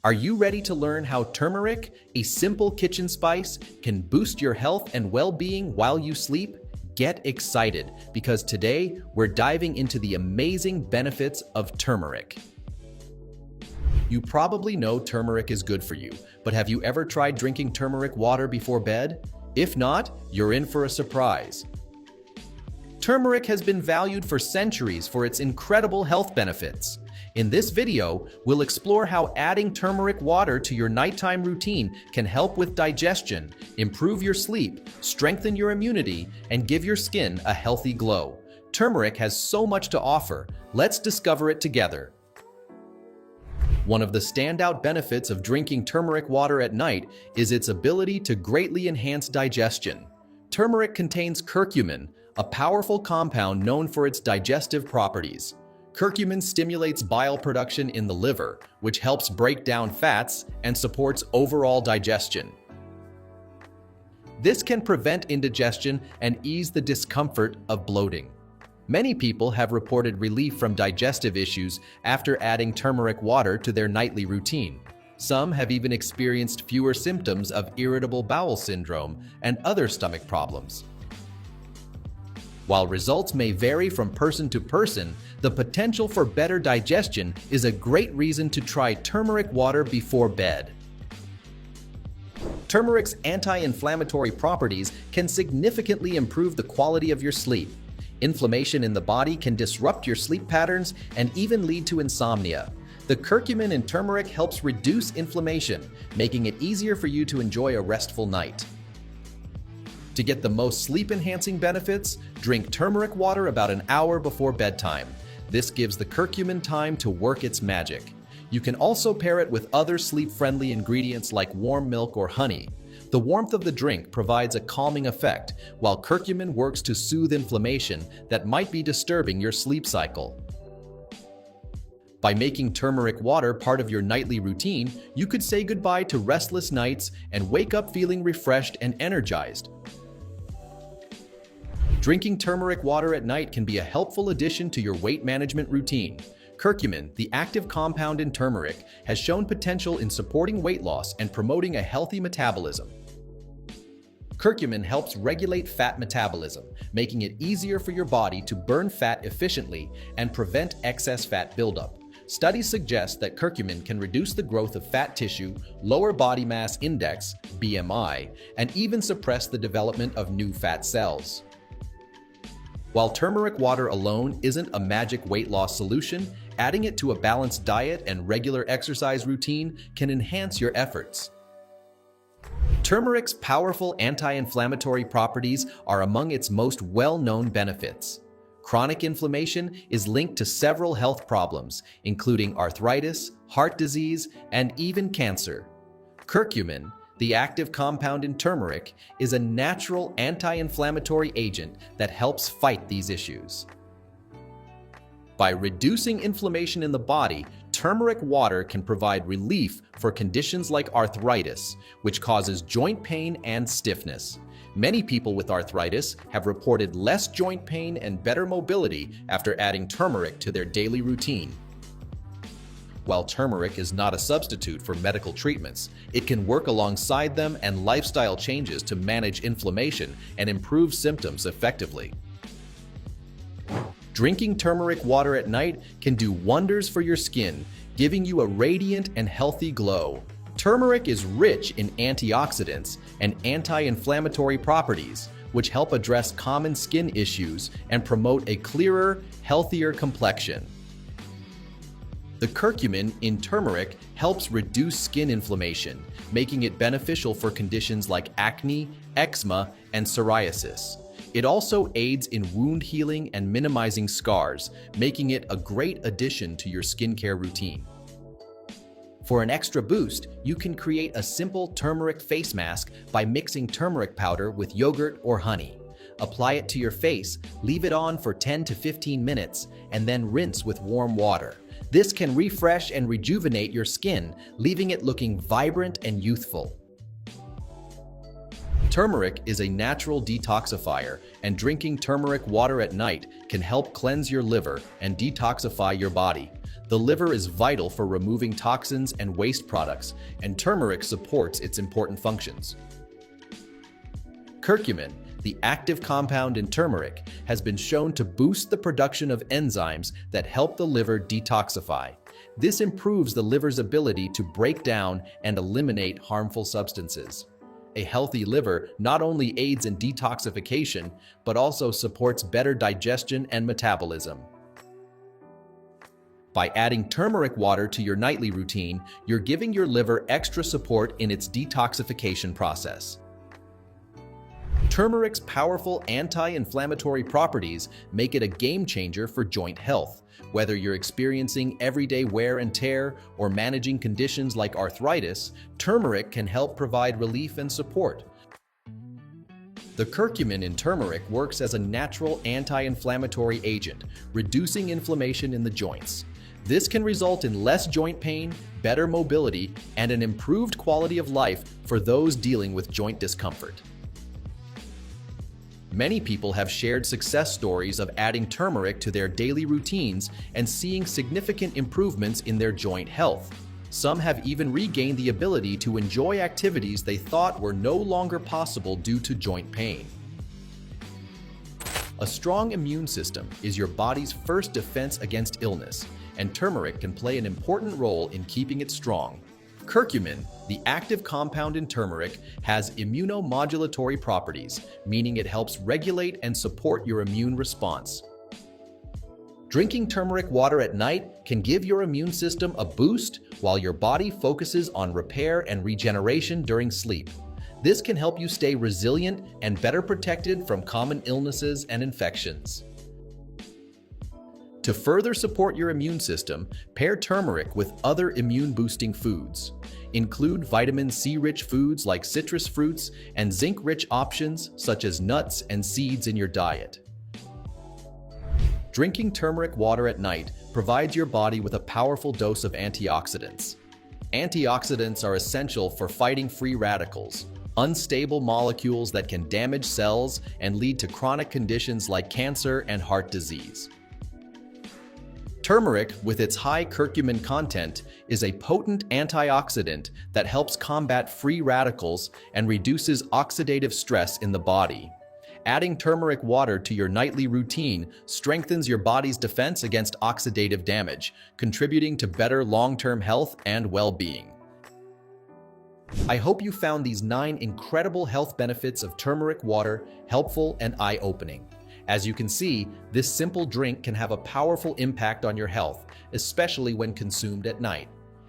Are you ready to learn how turmeric, a simple kitchen spice, can boost your health and well-being while you sleep? Get excited, because today we're diving into the amazing benefits of turmeric. You probably know turmeric is good for you, but have you ever tried drinking turmeric water before bed? If not, you're in for a surprise. Turmeric has been valued for centuries for its incredible health benefits. In this video, we'll explore how adding turmeric water to your nighttime routine can help with digestion, improve your sleep, strengthen your immunity, and give your skin a healthy glow. Turmeric has so much to offer. Let's discover it together. One of the standout benefits of drinking turmeric water at night is its ability to greatly enhance digestion. Turmeric contains curcumin, a powerful compound known for its digestive properties. Curcumin stimulates bile production in the liver, which helps break down fats and supports overall digestion. This can prevent indigestion and ease the discomfort of bloating. Many people have reported relief from digestive issues after adding turmeric water to their nightly routine. Some have even experienced fewer symptoms of irritable bowel syndrome and other stomach problems. While results may vary from person to person, the potential for better digestion is a great reason to try turmeric water before bed. Turmeric's anti-inflammatory properties can significantly improve the quality of your sleep. Inflammation in the body can disrupt your sleep patterns and even lead to insomnia. The curcumin in turmeric helps reduce inflammation, making it easier for you to enjoy a restful night. To get the most sleep-enhancing benefits, drink turmeric water about an hour before bedtime. This gives the curcumin time to work its magic. You can also pair it with other sleep-friendly ingredients like warm milk or honey. The warmth of the drink provides a calming effect, while curcumin works to soothe inflammation that might be disturbing your sleep cycle. By making turmeric water part of your nightly routine, you could say goodbye to restless nights and wake up feeling refreshed and energized. Drinking turmeric water at night can be a helpful addition to your weight management routine. Curcumin, the active compound in turmeric, has shown potential in supporting weight loss and promoting a healthy metabolism. Curcumin helps regulate fat metabolism, making it easier for your body to burn fat efficiently and prevent excess fat buildup. Studies suggest that curcumin can reduce the growth of fat tissue, lower body mass index, BMI, and even suppress the development of new fat cells. While turmeric water alone isn't a magic weight loss solution, adding it to a balanced diet and regular exercise routine can enhance your efforts. Turmeric's powerful anti-inflammatory properties are among its most well-known benefits. Chronic inflammation is linked to several health problems, including arthritis, heart disease, and even cancer. Curcumin, the active compound in turmeric, is a natural anti-inflammatory agent that helps fight these issues. By reducing inflammation in the body, turmeric water can provide relief for conditions like arthritis, which causes joint pain and stiffness. Many people with arthritis have reported less joint pain and better mobility after adding turmeric to their daily routine. While turmeric is not a substitute for medical treatments, it can work alongside them and lifestyle changes to manage inflammation and improve symptoms effectively. Drinking turmeric water at night can do wonders for your skin, giving you a radiant and healthy glow. Turmeric is rich in antioxidants and anti-inflammatory properties, which help address common skin issues and promote a clearer, healthier complexion. The curcumin in turmeric helps reduce skin inflammation, making it beneficial for conditions like acne, eczema, and psoriasis. It also aids in wound healing and minimizing scars, making it a great addition to your skincare routine. For an extra boost, you can create a simple turmeric face mask by mixing turmeric powder with yogurt or honey. Apply it to your face, leave it on for 10 to 15 minutes, and then rinse with warm water. This can refresh and rejuvenate your skin, leaving it looking vibrant and youthful. Turmeric is a natural detoxifier, and drinking turmeric water at night can help cleanse your liver and detoxify your body. The liver is vital for removing toxins and waste products, and turmeric supports its important functions. Curcumin, the active compound in turmeric, has been shown to boost the production of enzymes that help the liver detoxify. This improves the liver's ability to break down and eliminate harmful substances. A healthy liver not only aids in detoxification, but also supports better digestion and metabolism. By adding turmeric water to your nightly routine, you're giving your liver extra support in its detoxification process. Turmeric's powerful anti-inflammatory properties make it a game changer for joint health. Whether you're experiencing everyday wear and tear or managing conditions like arthritis, turmeric can help provide relief and support. The curcumin in turmeric works as a natural anti-inflammatory agent, reducing inflammation in the joints. This can result in less joint pain, better mobility, and an improved quality of life for those dealing with joint discomfort. Many people have shared success stories of adding turmeric to their daily routines and seeing significant improvements in their joint health. Some have even regained the ability to enjoy activities they thought were no longer possible due to joint pain. A strong immune system is your body's first defense against illness, and turmeric can play an important role in keeping it strong. Curcumin, the active compound in turmeric, has immunomodulatory properties, meaning it helps regulate and support your immune response. Drinking turmeric water at night can give your immune system a boost while your body focuses on repair and regeneration during sleep. This can help you stay resilient and better protected from common illnesses and infections. To further support your immune system, pair turmeric with other immune-boosting foods. Include vitamin C-rich foods like citrus fruits and zinc-rich options such as nuts and seeds in your diet. Drinking turmeric water at night provides your body with a powerful dose of antioxidants. Antioxidants are essential for fighting free radicals, unstable molecules that can damage cells and lead to chronic conditions like cancer and heart disease. Turmeric, with its high curcumin content, is a potent antioxidant that helps combat free radicals and reduces oxidative stress in the body. Adding turmeric water to your nightly routine strengthens your body's defense against oxidative damage, contributing to better long-term health and well-being. I hope you found these 9 incredible health benefits of turmeric water helpful and eye-opening. As you can see, this simple drink can have a powerful impact on your health, especially when consumed at night.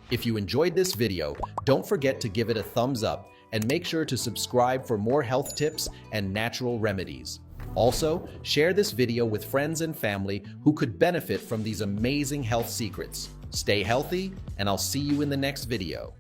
If you enjoyed this video, don't forget to give it a thumbs up and make sure to subscribe for more health tips and natural remedies. Also, share this video with friends and family who could benefit from these amazing health secrets. Stay healthy, and I'll see you in the next video.